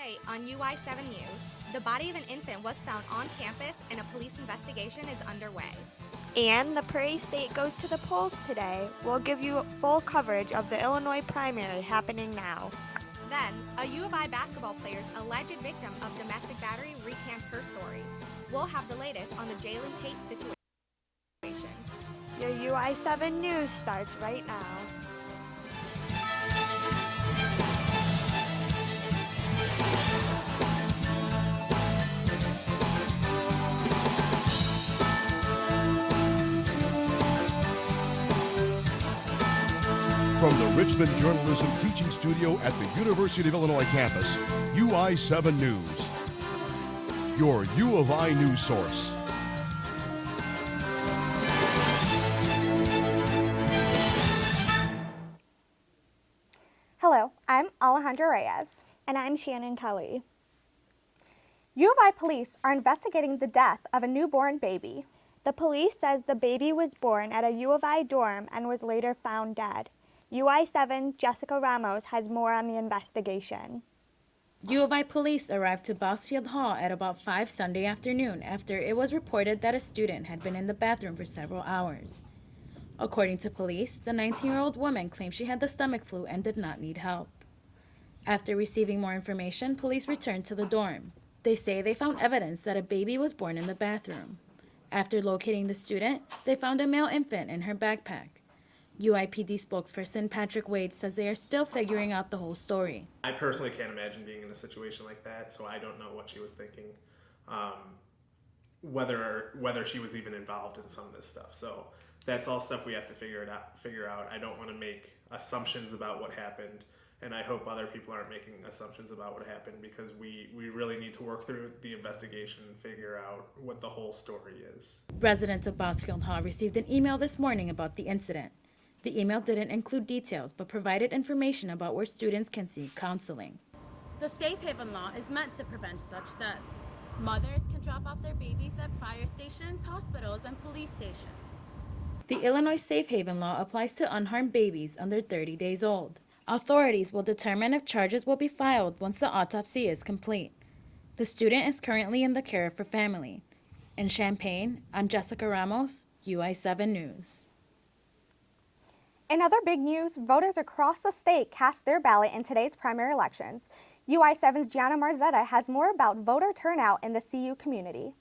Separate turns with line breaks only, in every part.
Today on UI7 News, the body of an infant was found on campus and a police investigation is underway.
And the Prairie State goes to the polls today. We'll give you full coverage of the Illinois primary happening now.
Then, a U of I basketball player's alleged victim of domestic battery recants her story. We'll have the latest on the Jalen Tate situation.
Your UI7 News starts right now.
From the Richmond Journalism Teaching Studio at the University of Illinois campus, UI7 News, your U of I news source.
Hello, I'm Alejandra Reyes.
And I'm Shannon Kelly.
U of I police are investigating the death of a newborn baby.
The police says the baby was born at a U of I dorm and was later found dead. UI7 Jessica Ramos has more on the investigation.
U of I police arrived to Bosfield Hall at about 5 Sunday afternoon after it was reported that a student had been in the bathroom for several hours. According to police, the 19-year-old woman claimed she had the stomach flu and did not need help. After receiving more information, police returned to the dorm. They say they found evidence that a baby was born in the bathroom. After locating the student, they found a male infant in her backpack. UIPD spokesperson Patrick Wade says they are still figuring out the whole story.
I personally can't imagine being in a situation like that, so I don't know what she was thinking, whether she was even involved in some of this stuff. So that's all stuff we have to figure out. I don't want to make assumptions about what happened, and I hope other people aren't making assumptions about what happened, because we really need to work through the investigation and figure out what the whole story is.
Residents of Bosfield Hall received an email this morning about the incident. The email didn't include details, but provided information about where students can seek counseling.
The Safe Haven law is meant to prevent such deaths. Mothers can drop off their babies at fire stations, hospitals, and police stations.
The Illinois Safe Haven law applies to unharmed babies under 30 days old. Authorities will determine if charges will be filed once the autopsy is complete. The student is currently in the care of her family. In Champaign, I'm Jessica Ramos, UI7 News.
In other big news, voters across the state cast their ballot in today's primary elections. UI7's Gianna Marzetta has more about voter turnout in the CU community.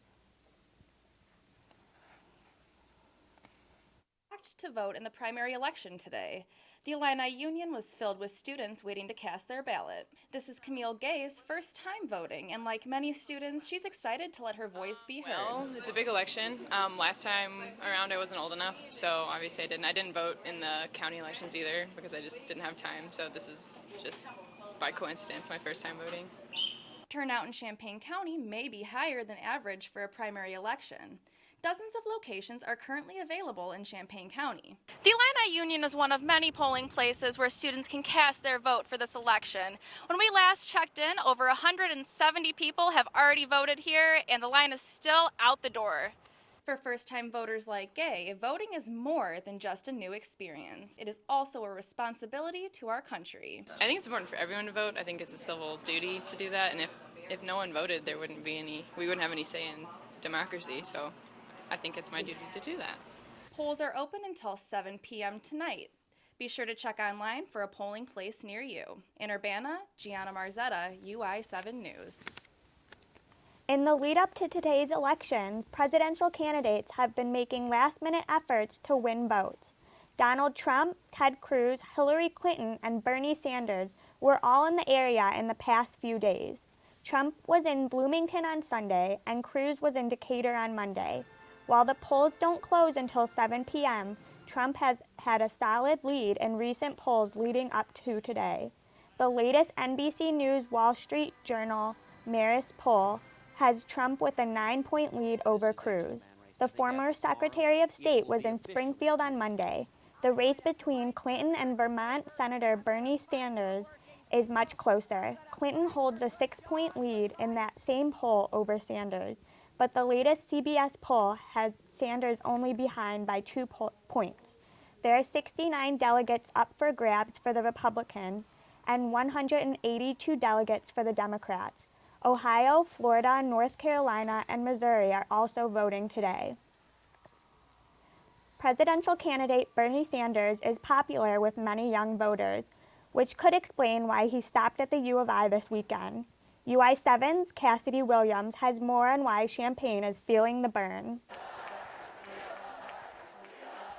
To vote in the primary election today. The Illini Union was filled with students waiting to cast their ballot. This is Camille Gay's first time voting, and like many students, she's excited to let her voice be heard.
Well, it's a big election. Last time around I wasn't old enough, so obviously I didn't vote in the county elections either because I just didn't have time, so this is just by coincidence my first time voting.
Turnout in Champaign County may be higher than average for a primary election. Dozens of locations are currently available in Champaign County. The Illini Union is one of many polling places where students can cast their vote for this election. When we last checked in, over 170 people have already voted here, and the line is still out the door. For first-time voters like Gay, voting is more than just a new experience. It is also a responsibility to our country.
I think it's important for everyone to vote. I think it's a civil duty to do that, and if no one voted, we wouldn't have any say in democracy, so I think it's my duty to do that.
Polls are open until 7 p.m. tonight. Be sure to check online for a polling place near you. In Urbana, Gianna Marzetta, UI7 News.
In the lead up to today's election, presidential candidates have been making last-minute efforts to win votes. Donald Trump, Ted Cruz, Hillary Clinton, and Bernie Sanders were all in the area in the past few days. Trump was in Bloomington on Sunday, and Cruz was in Decatur on Monday. While the polls don't close until 7 p.m., Trump has had a solid lead in recent polls leading up to today. The latest NBC News Wall Street Journal Marist poll has Trump with a 9-point lead over Cruz. The former Secretary of State was in Springfield on Monday. The race between Clinton and Vermont Senator Bernie Sanders is much closer. Clinton holds a 6-point lead in that same poll over Sanders, but the latest CBS poll has Sanders only behind by 2 points. There are 69 delegates up for grabs for the Republicans, and 182 delegates for the Democrats. Ohio, Florida, North Carolina, and Missouri are also voting today. Presidential candidate Bernie Sanders is popular with many young voters, which could explain why he stopped at the U of I this weekend. UI7's Cassidy Williams has more on why Champaign is feeling the burn.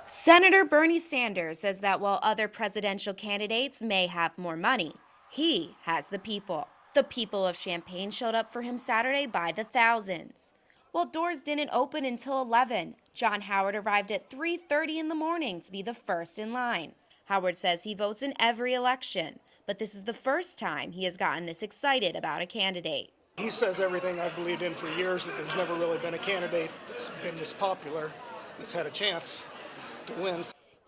Senator Bernie Sanders says that while other presidential candidates may have more money, he has the people. The people of Champaign showed up for him Saturday by the thousands. While doors didn't open until 11, John Howard arrived at 3:30 in the morning to be the first in line. Howard says he votes in every election, but this is the first time he has gotten this excited about a candidate.
He says everything I've believed in for years, that there's never really been a candidate that's been this popular, that's had a chance to win.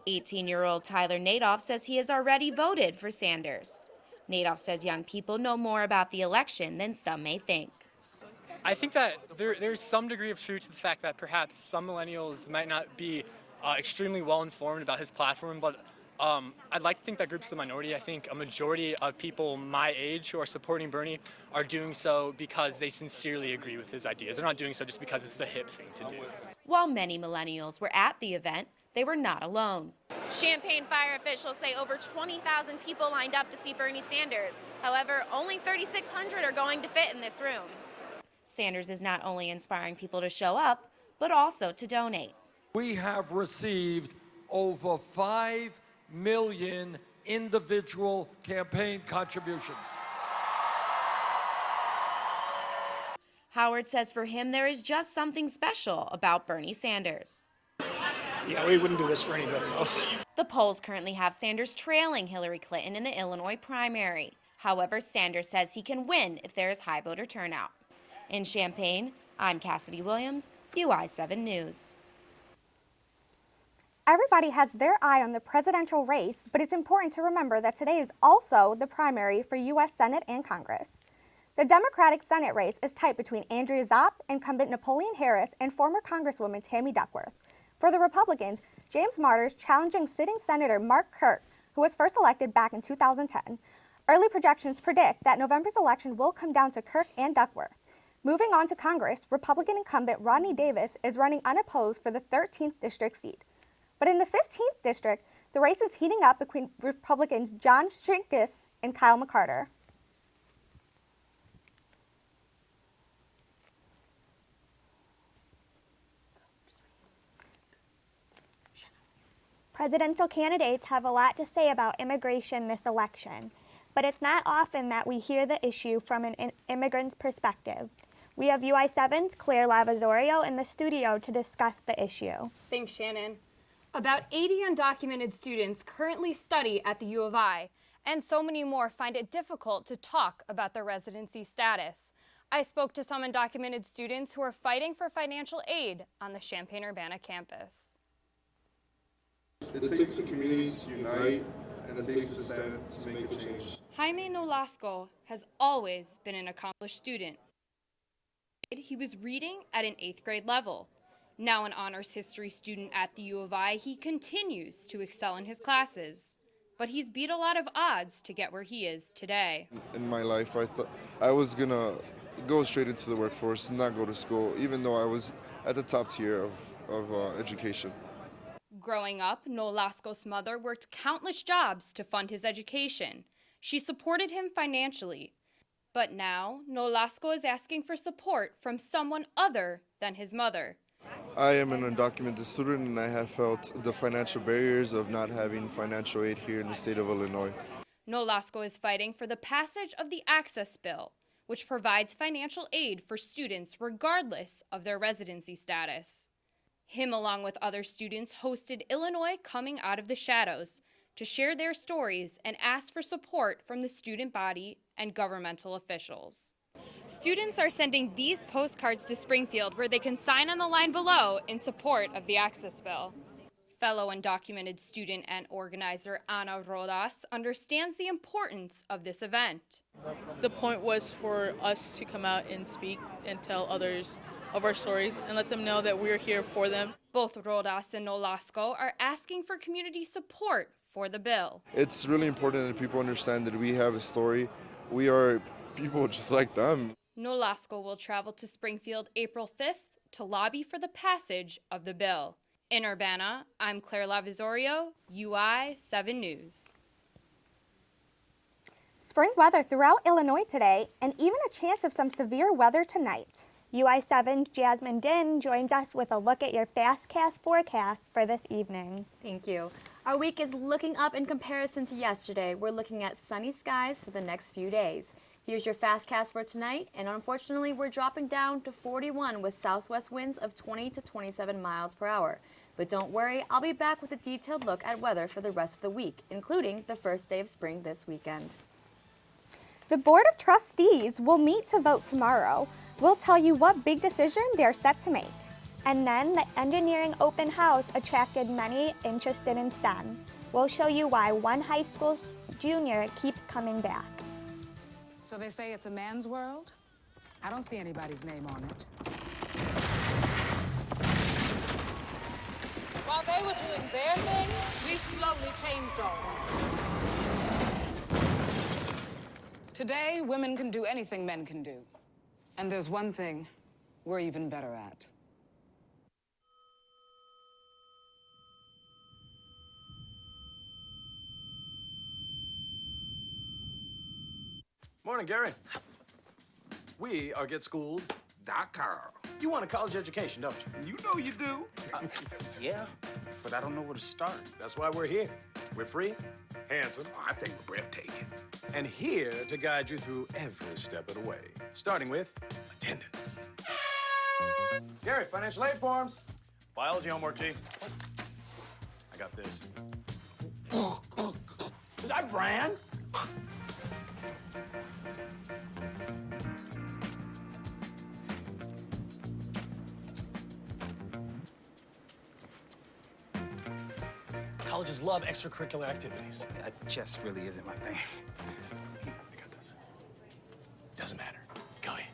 18-year-old Tyler Nadoff says he has already voted for Sanders. Nadoff says young people know more about the election than some may think.
I think that there's some degree of truth to the fact that perhaps some millennials might not be extremely well informed about his platform, but I'd like to think that group's the minority. I think a majority of people my age who are supporting Bernie are doing so because they sincerely agree with his ideas. They're not doing so just because it's the hip thing to do.
While many millennials were at the event, they were not alone.
Champaign fire officials say over 20,000 people lined up to see Bernie Sanders. However, only 3,600 are going to fit in this room.
Sanders is not only inspiring people to show up, but also to donate.
We have received over 5 million individual campaign contributions.
Howard says for him there is just something special about Bernie Sanders.
Yeah, we wouldn't do this for anybody else.
The polls currently have Sanders trailing Hillary Clinton in the Illinois primary. However, Sanders says he can win if there is high voter turnout. In Champaign, I'm Cassidy Williams, UI7 News.
Everybody has their eye on the presidential race, but it's important to remember that today is also the primary for U.S. Senate and Congress. The Democratic Senate race is tight between Andrea Zopp, incumbent Napoleon Harris, and former Congresswoman Tammy Duckworth. For the Republicans, James Marters challenging sitting Senator Mark Kirk, who was first elected back in 2010. Early projections predict that November's election will come down to Kirk and Duckworth. Moving on to Congress, Republican incumbent Rodney Davis is running unopposed for the 13th district seat. But in the 15th district, the race is heating up between Republicans John Shinkus and Kyle McCarter.
Presidential candidates have a lot to say about immigration this election, but it's not often that we hear the issue from an immigrant's perspective. We have UI7's Claire Lavazorio in the studio to discuss the issue.
Thanks, Shannon. About 80 undocumented students currently study at the U of I, and so many more find it difficult to talk about their residency status. I spoke to some undocumented students who are fighting for financial aid on the Champaign-Urbana campus.
It takes a community to unite, and it takes a stand to make a change.
Jaime Nolasco has always been an accomplished student. He was reading at an 8th grade level. Now an honors history student at the U of I, he continues to excel in his classes. But he's beat a lot of odds to get where he is today.
In my life, I thought I was gonna go straight into the workforce, not go to school, even though I was at the top tier of education.
Growing up, Nolasco's mother worked countless jobs to fund his education. She supported him financially. But now, Nolasco is asking for support from someone other than his mother.
I am an undocumented student, and I have felt the financial barriers of not having financial aid here in the state of Illinois.
Nolasco is fighting for the passage of the Access Bill, which provides financial aid for students regardless of their residency status. Him, along with other students, hosted Illinois Coming Out of the Shadows to share their stories and ask for support from the student body and governmental officials. Students are sending these postcards to Springfield where they can sign on the line below in support of the Access Bill. Fellow undocumented student and organizer Ana Rodas understands the importance of this event.
The point was for us to come out and speak and tell others of our stories and let them know that we're here for them.
Both Rodas and Nolasco are asking for community support for the bill.
It's really important that people understand that we have a story. We are people just like them.
Nolasco will travel to Springfield April 5th to lobby for the passage of the bill. In Urbana, I'm Claire Lavisorio, UI7 News.
Spring weather throughout Illinois today, and even a chance of some severe weather tonight.
UI7's Jasmine Din joins us with a look at your FastCast forecast for this evening.
Thank you. Our week is looking up in comparison to yesterday. We're looking at sunny skies for the next few days. Here's your FastCast for tonight, and unfortunately we're dropping down to 41 with southwest winds of 20 to 27 miles per hour. But don't worry, I'll be back with a detailed look at weather for the rest of the week, including the first day of spring this weekend.
The Board of Trustees will meet to vote tomorrow. We'll tell you what big decision they're set to make.
And then the engineering open house attracted many interested in STEM. We'll show you why one high school junior keeps coming back.
So they say it's a man's world? I don't see anybody's name on it. While they were doing their thing, we slowly changed all that. Today, women can do anything men can do. And there's one thing we're even better at.
Morning, Gary. We are GetSchooled.com. You want a college education, don't you? You know you do. Yeah, but I don't know where to start. That's why we're here. We're free, handsome, I think breathtaking, and here to guide you through every step of the way, starting with attendance. Gary, financial aid forms. Biology homework, G. I got this. Is that Bran? Colleges love extracurricular activities. Chess really isn't my thing. I got this. Doesn't matter. Go ahead.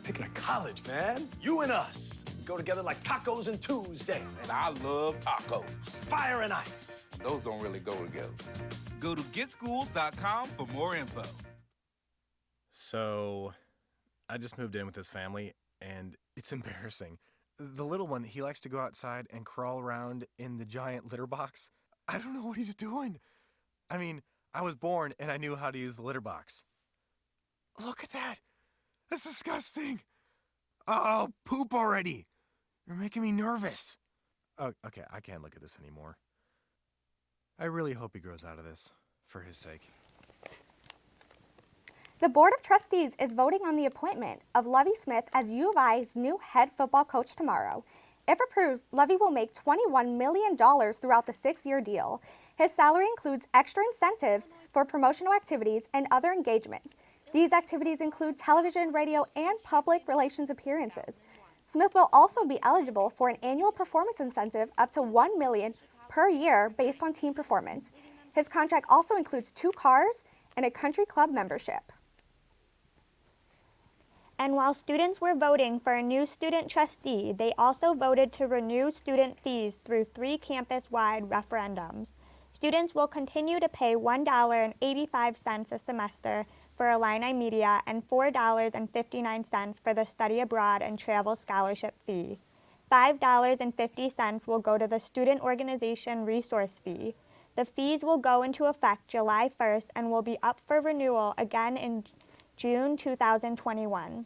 Picking a college, man. You and us. We go together like tacos and Tuesday.
And I love tacos.
Fire and ice.
Those don't really go together. Go to GetSchooled.com for more info.
So, I just moved in with this family, and it's embarrassing. The little one, he likes to go outside and crawl around in the giant litter box. I don't know what he's doing. I mean, I was born and I knew how to use the litter box. Look at that. That's disgusting. Oh, poop already. You're making me nervous. Oh, okay, I can't look at this anymore. I really hope he grows out of this, for his sake.
The Board of Trustees is voting on the appointment of Lovie Smith as U of I's new head football coach tomorrow. If approved, Lovie will make $21 million throughout the 6-year deal. His salary includes extra incentives for promotional activities and other engagement. These activities include television, radio, and public relations appearances. Smith will also be eligible for an annual performance incentive up to $1 million per year based on team performance. His contract also includes 2 cars and a country club membership.
And while students were voting for a new student trustee, they also voted to renew student fees through 3 campus-wide referendums. Students will continue to pay $1.85 a semester for Illini Media and $4.59 for the study abroad and travel scholarship fee. $5.50 will go to the student organization resource fee. The fees will go into effect July 1st and will be up for renewal again in June 2021.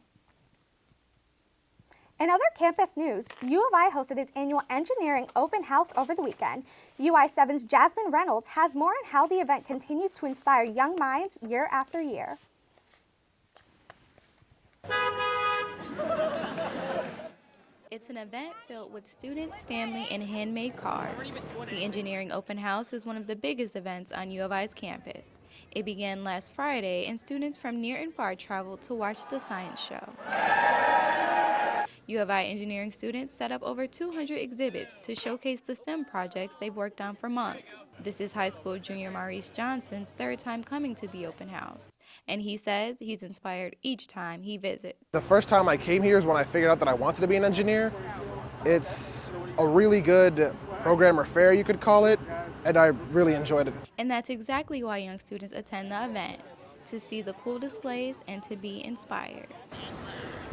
In other campus news, U of I hosted its annual engineering open house over the weekend. UI7's Jasmine Reynolds has more on how the event continues to inspire young minds year after year.
It's an event filled with students, family, and handmade cars. The engineering open house is one of the biggest events on U of I's campus. It began last Friday, and students from near and far traveled to watch the science show. U of I engineering students set up over 200 exhibits to showcase the STEM projects they've worked on for months. This is high school junior Maurice Johnson's 3rd time coming to the open house, and he says he's inspired each time he visits.
The first time I came here is when I figured out that I wanted to be an engineer. It's a really good program or fair, you could call it. and I really enjoyed it.
And that's exactly why young students attend the event, to see the cool displays and to be inspired.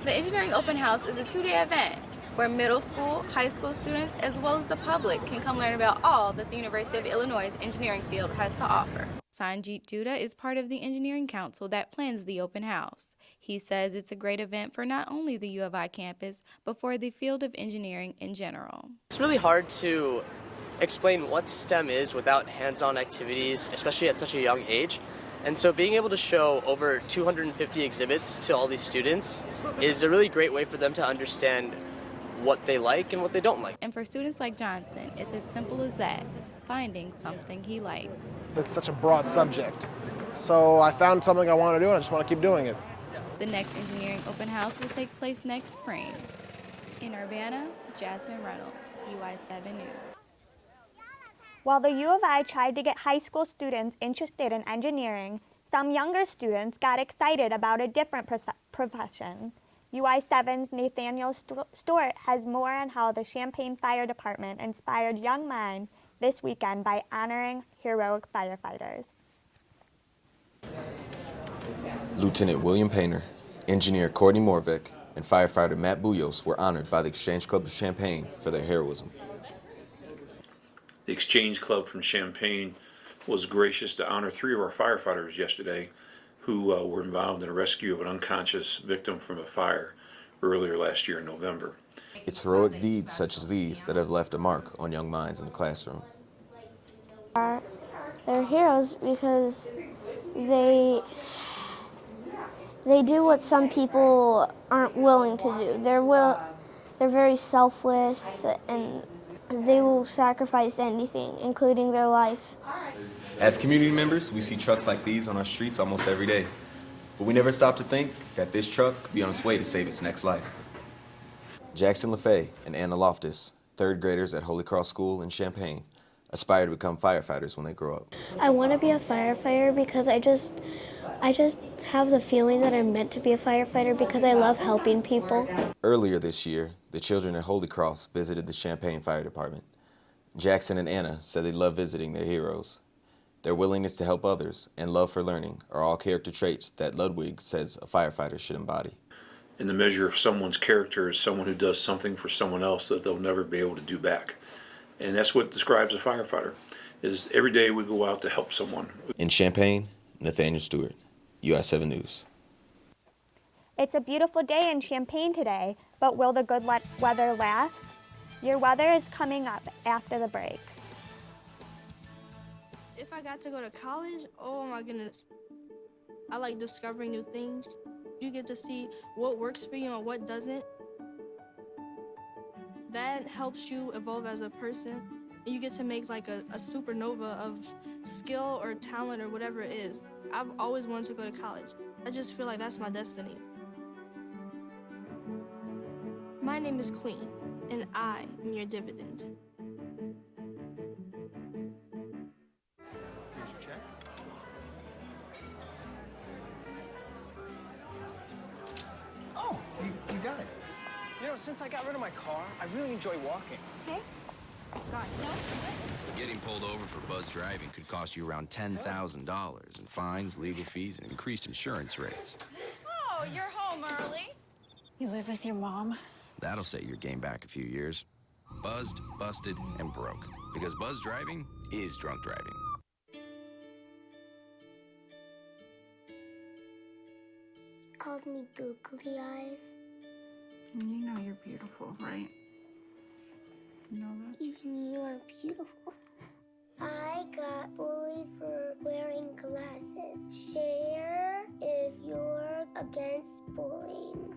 The Engineering Open House is a 2-day event where middle school, high school students, as well as the public can come learn about all that the University of Illinois' engineering field has to offer. Sanjit Judah is part of the engineering council that plans the open house. He says it's a great event for not only the U of I campus, but for the field of engineering in general.
It's really hard to explain what STEM is without hands-on activities, especially at such a young age. And so being able to show over 250 exhibits to all these students is a really great way for them to understand what they like and what they don't like.
And for students like Johnson, it's as simple as that, finding something he likes.
It's such a broad subject. So I found something I want to do and I just want to keep doing it.
The next engineering open house will take place next spring. In Urbana, Jasmine Reynolds, UI7 News.
While the U of I tried to get high school students interested in engineering, some younger students got excited about a different profession. UI7's Nathaniel Stewart has more on how the Champaign Fire Department inspired young minds this weekend by honoring heroic firefighters.
Lieutenant William Painter, Engineer Courtney Morvick, and firefighter Matt Buyos were honored by the Exchange Club of Champaign for their heroism.
The Exchange Club from Champaign was gracious to honor 3 of our firefighters yesterday who were involved in a rescue of an unconscious victim from a fire earlier last year in November.
It's heroic deeds such as these that have left a mark on young minds in the classroom.
They're heroes because they do what some people aren't willing to do. They're very selfless and they will sacrifice anything, including their life.
As community members, we see trucks like these on our streets almost every day. But we never stop to think that this truck could be on its way to save its next life. Jackson LaFay and Anna Loftus, 3rd graders at Holy Cross School in Champaign, aspire to become firefighters when they grow up.
I want to be a firefighter because I just have the feeling that I'm meant to be a firefighter because I love helping people.
Earlier this year, the children at Holy Cross visited the Champaign Fire Department. Jackson and Anna said they love visiting their heroes. Their willingness to help others and love for learning are all character traits that Ludwig says a firefighter should embody.
And the measure of someone's character is someone who does something for someone else that they'll never be able to do back. And that's what describes a firefighter, is every day we go out to help someone.
In Champaign, Nathaniel Stewart, UI7 News.
It's a beautiful day in Champaign today, but will the good weather last? Your weather is coming up after the break.
If I got to go to college, oh my goodness. I like discovering new things. You get to see what works for you and what doesn't. That helps you evolve as a person. You get to make like a supernova of skill or talent or whatever it is. I've always wanted to go to college. I just feel like that's my destiny. My name is Queen, and I am your dividend.
Oh, you got it. You know, since I got rid of my car, I really enjoy walking.
Okay. Got it. No?
Getting pulled over for buzz driving could cost you around $10,000 in fines, legal fees, and increased insurance rates.
Oh, you're home early.
You live with your mom?
That'll set your game back a few years. Buzzed, busted, and broke. Because buzz driving is drunk driving.
Calls me googly eyes.
You know you're beautiful, right? You know that?
Even you are beautiful. I got bullied for wearing glasses. Share if you're against bullying.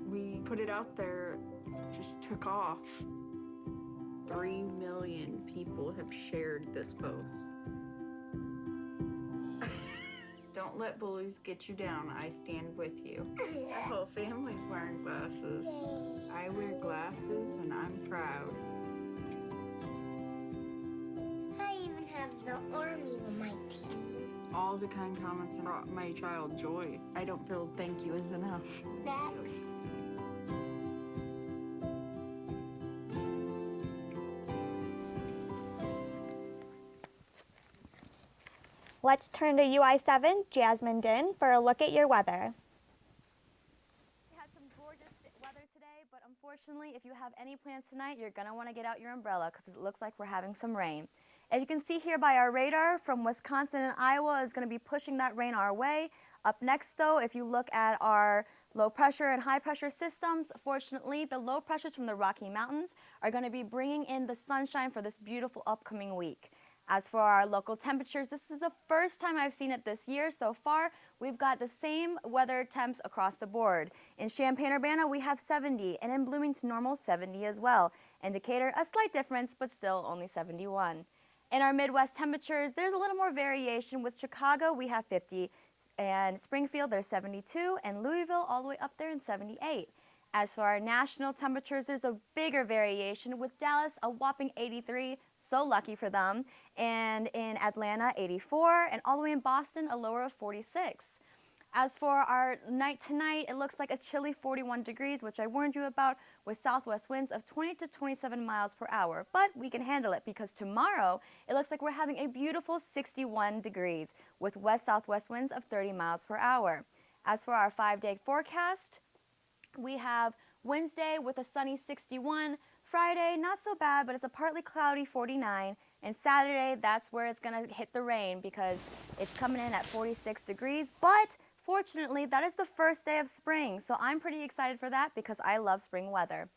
We put it out there, just took off. 3 million people have shared this post. Don't let bullies get you down. I stand with you. Our whole family's wearing glasses. I wear glasses and I'm proud.
I even have the army on my team.
All the kind comments brought my child joy. I don't feel thank you is enough.
Thanks.
Let's turn to UI7 Jasmine Din for a look at your weather.
We had some gorgeous weather today, but unfortunately, if you have any plans tonight, you're going to want to get out your umbrella because it looks like we're having some rain. As you can see here by our radar, from Wisconsin and Iowa is going to be pushing that rain our way. Up next, though, if you look at our low pressure and high pressure systems, fortunately, the low pressures from the Rocky Mountains are going to be bringing in the sunshine for this beautiful upcoming week. As for our local temperatures, this is the first time I've seen it this year. So far, we've got the same weather temps across the board. In Champaign-Urbana, we have 70, and in Bloomington Normal, 70 as well. In Decatur, a slight difference, but still only 71. In our Midwest temperatures, there's a little more variation. With Chicago, we have 50, and Springfield, there's 72, and Louisville all the way up there in 78. As for our national temperatures, there's a bigger variation, with Dallas a whopping 83, so lucky for them, and in Atlanta, 84, and all the way in Boston, a lower of 46. As for our night tonight, it looks like a chilly 41 degrees, which I warned you about, with southwest winds of 20 to 27 miles per hour. But we can handle it because tomorrow, it looks like we're having a beautiful 61 degrees with west-southwest winds of 30 miles per hour. As for our 5-day forecast, we have Wednesday with a sunny 61, Friday, not so bad, but it's a partly cloudy 49, and Saturday, that's where it's going to hit the rain because it's coming in at 46 degrees, but fortunately, that is the first day of spring, so I'm pretty excited for that because I love spring weather.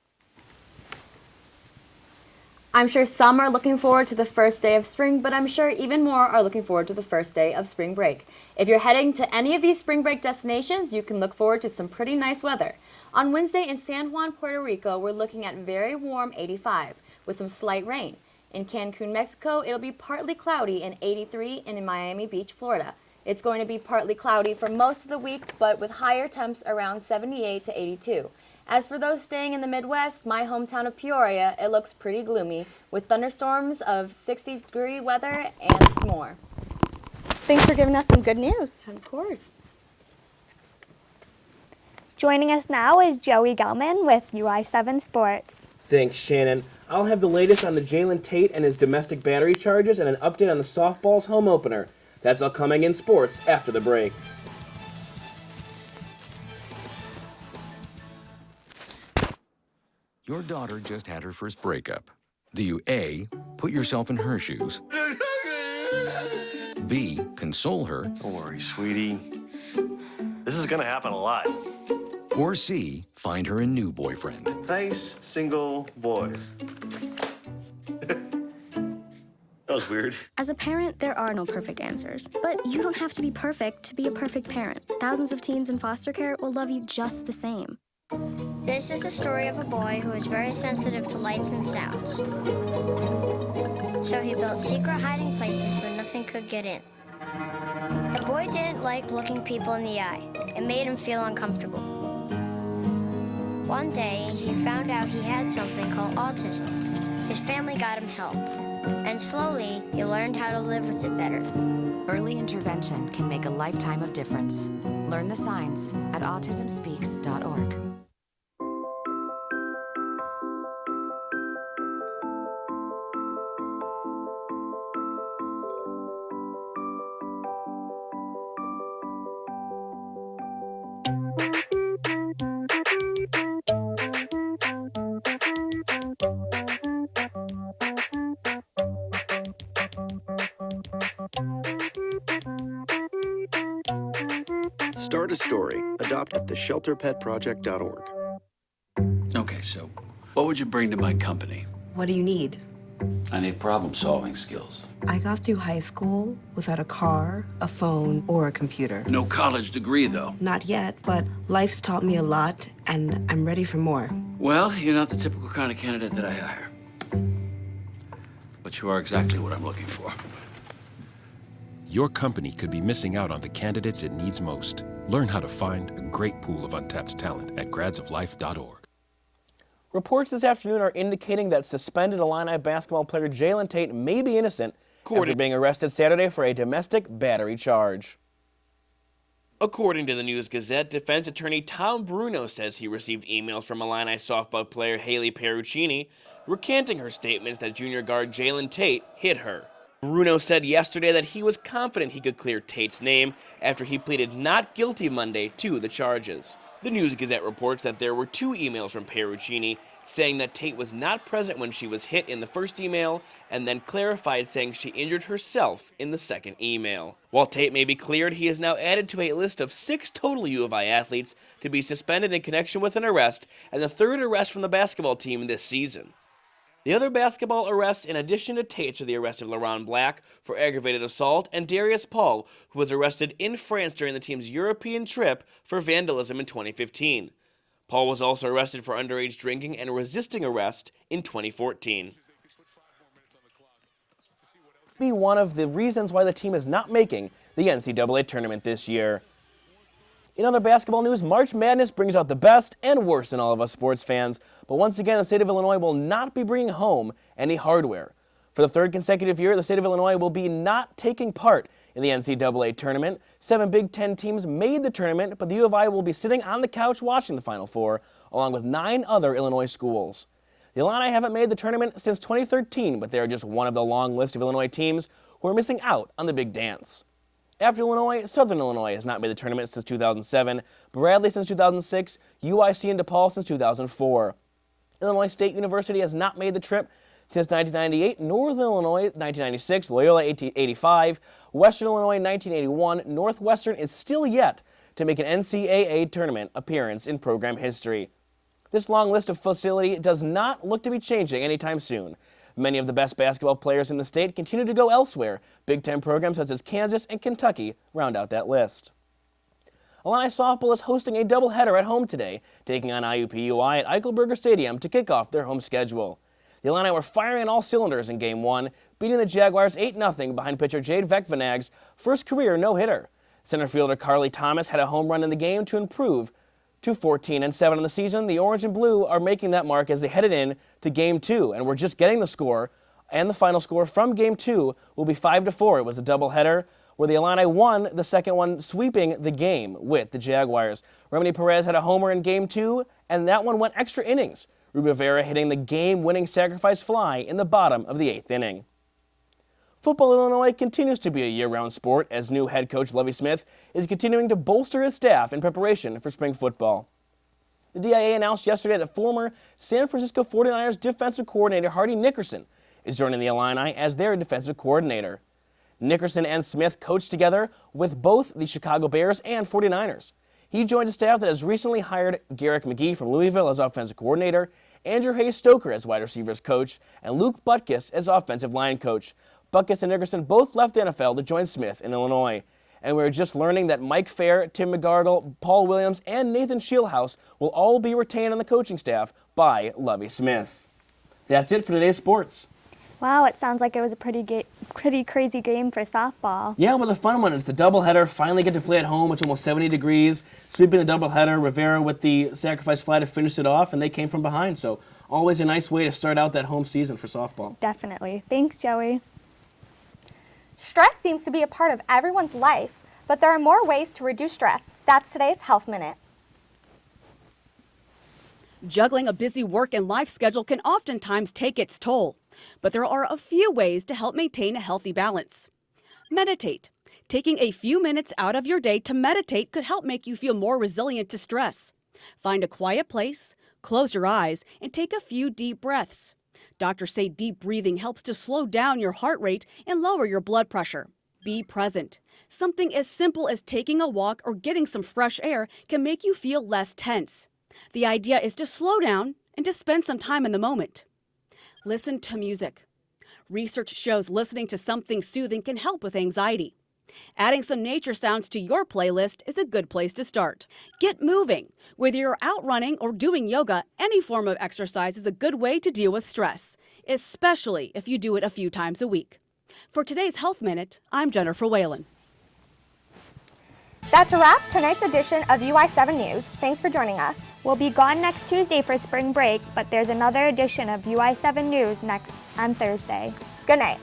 I'm sure some are looking forward to the first day of spring, but I'm sure even more are looking forward to the first day of spring break. If you're heading to any of these spring break destinations, you can look forward to some pretty nice weather. On Wednesday in San Juan, Puerto Rico, we're looking at very warm 85 with some slight rain. In Cancun, Mexico, it'll be partly cloudy and 83, and in Miami Beach, Florida. It's going to be partly cloudy for most of the week, but with higher temps around 78 to 82. As for those staying in the Midwest, my hometown of Peoria, it looks pretty gloomy, with thunderstorms of 60-degree weather and some more.
Thanks for giving us some good news.
Of course.
Joining us now is Joey Gelman with UI7 Sports.
Thanks, Shannon. I'll have the latest on the Jalen Tate and his domestic battery charges and an update on the softball's home opener. That's all coming in sports after the break.
Your daughter just had her first breakup. Do you A, put yourself in her shoes? B, console her?
Don't worry, sweetie. This is gonna happen a lot.
Or C, find her a new boyfriend?
Nice, single boys. That was weird.
As a parent, there are no perfect answers. But you don't have to be perfect to be a perfect parent. Thousands of teens in foster care will love you just the same.
This is the story of a boy who is very sensitive to lights and sounds. So he built secret hiding places where nothing could get in. The boy didn't like looking people in the eye. It made him feel uncomfortable. One day, he found out he had something called autism. His family got him help. And slowly, he learned how to live with it better.
Early intervention can make a lifetime of difference. Learn the signs at autismspeaks.org.
Start a story. Adopt at theshelterpetproject.org.
Okay, so what would you bring to my company?
What do you need?
I need problem-solving skills.
I got through high school without a car, a phone, or a computer.
No college degree, though.
Not yet, but life's taught me a lot, and I'm ready for more.
Well, you're not the typical kind of candidate that I hire. But you are exactly what I'm looking for.
Your company could be missing out on the candidates it needs most. Learn how to find a great pool of untapped talent at gradsoflife.org.
Reports this afternoon are indicating that suspended Illini basketball player Jalen Tate may be innocent after being arrested Saturday for a domestic battery charge. According to the News Gazette, defense attorney Tom Bruno says he received emails from Illini softball player Haley Peruccini recanting her statements that junior guard Jalen Tate hit her. Bruno said yesterday that he was confident he could clear Tate's name after he pleaded not guilty Monday to the charges. The News-Gazette reports that there were 2 emails from Perrucini saying that Tate was not present when she was hit in the first email, and then clarified saying she injured herself in the second email. While Tate may be cleared, he is now added to a list of 6 total U of I athletes to be suspended in connection with an arrest, and the 3rd arrest from the basketball team this season. The other basketball arrests in addition to Tate are the arrest of LaRon Black for aggravated assault and Darius Paul, who was arrested in France during the team's European trip for vandalism in 2015. Paul was also arrested for underage drinking and resisting arrest in 2014. Be one of the reasons why the team is not making the NCAA tournament this year. In other basketball news, March Madness brings out the best and worst in all of us sports fans, but once again, the state of Illinois will not be bringing home any hardware. For the 3rd consecutive year, the state of Illinois will be not taking part in the NCAA tournament. 7 Big Ten teams made the tournament, but the U of I will be sitting on the couch watching the Final Four, along with 9 other Illinois schools. The Illini haven't made the tournament since 2013, but they are just one of the long list of Illinois teams who are missing out on the big dance. After Illinois, Southern Illinois has not made the tournament since 2007, Bradley since 2006, UIC and DePaul since 2004. Illinois State University has not made the trip since 1998, Northern Illinois 1996, Loyola 85, Western Illinois 1981, Northwestern is still yet to make an NCAA tournament appearance in program history. This long list of facility does not look to be changing anytime soon. Many of the best basketball players in the state continue to go elsewhere. Big Ten programs such as Kansas and Kentucky round out that list. Illini softball is hosting a doubleheader at home today, taking on IUPUI at Eichelberger Stadium to kick off their home schedule. The Illini were firing on all cylinders in Game 1, beating the Jaguars 8-0 behind pitcher Jade Vekvanag's first career no-hitter. Center fielder Carly Thomas had a home run in the game to improve to 14-7 on the season. The Orange and Blue are making that mark as they headed in to Game 2, and we're just getting the score, and the final score from Game 2 will be 5-4. It was a doubleheader where the Illini won the second one, sweeping the game with the Jaguars. Remedy Perez had a homer in Game 2, and that one went extra innings. Ruby Vera hitting the game-winning sacrifice fly in the bottom of the 8th inning. Football Illinois continues to be a year-round sport as new head coach Lovie Smith is continuing to bolster his staff in preparation for spring football. The DIA announced yesterday that former San Francisco 49ers defensive coordinator Hardy Nickerson is joining the Illini as their defensive coordinator. Nickerson and Smith coached together with both the Chicago Bears and 49ers. He joined a staff that has recently hired Garrick McGee from Louisville as offensive coordinator, Andrew Hayes-Stoker as wide receivers coach, and Luke Butkus as offensive line coach. Butkus and Nickerson both left the NFL to join Smith in Illinois. And we're just learning that Mike Fair, Tim McGargle, Paul Williams, and Nathan Shieldhouse will all be retained on the coaching staff by Lovie Smith. That's it for today's sports.
Wow, it sounds like it was a pretty crazy game for softball.
Yeah, it was a fun one. It's the doubleheader. Finally get to play at home. It's almost 70 degrees. Sweeping the doubleheader. Rivera with the sacrifice fly to finish it off, and they came from behind. So always a nice way to start out that home season for softball.
Definitely. Thanks, Joey.
Stress seems to be a part of everyone's life, but there are more ways to reduce stress. That's today's Health Minute.
Juggling a busy work and life schedule can oftentimes take its toll, but there are a few ways to help maintain a healthy balance. Meditate. Taking a few minutes out of your day to meditate could help make you feel more resilient to stress. Find a quiet place, close your eyes, and take a few deep breaths. Doctors say deep breathing helps to slow down your heart rate and lower your blood pressure. Be present. Something as simple as taking a walk or getting some fresh air can make you feel less tense. The idea is to slow down and to spend some time in the moment. Listen to music. Research shows listening to something soothing can help with anxiety. Adding some nature sounds to your playlist is a good place to start. Get moving. Whether you're out running or doing yoga, any form of exercise is a good way to deal with stress, especially if you do it a few times a week. For today's Health Minute, I'm Jennifer Whalen.
That's a wrap tonight's edition of UI7 News. Thanks for joining us.
We'll be gone next Tuesday for spring break, but there's another edition of UI7 News next on Thursday.
Good night.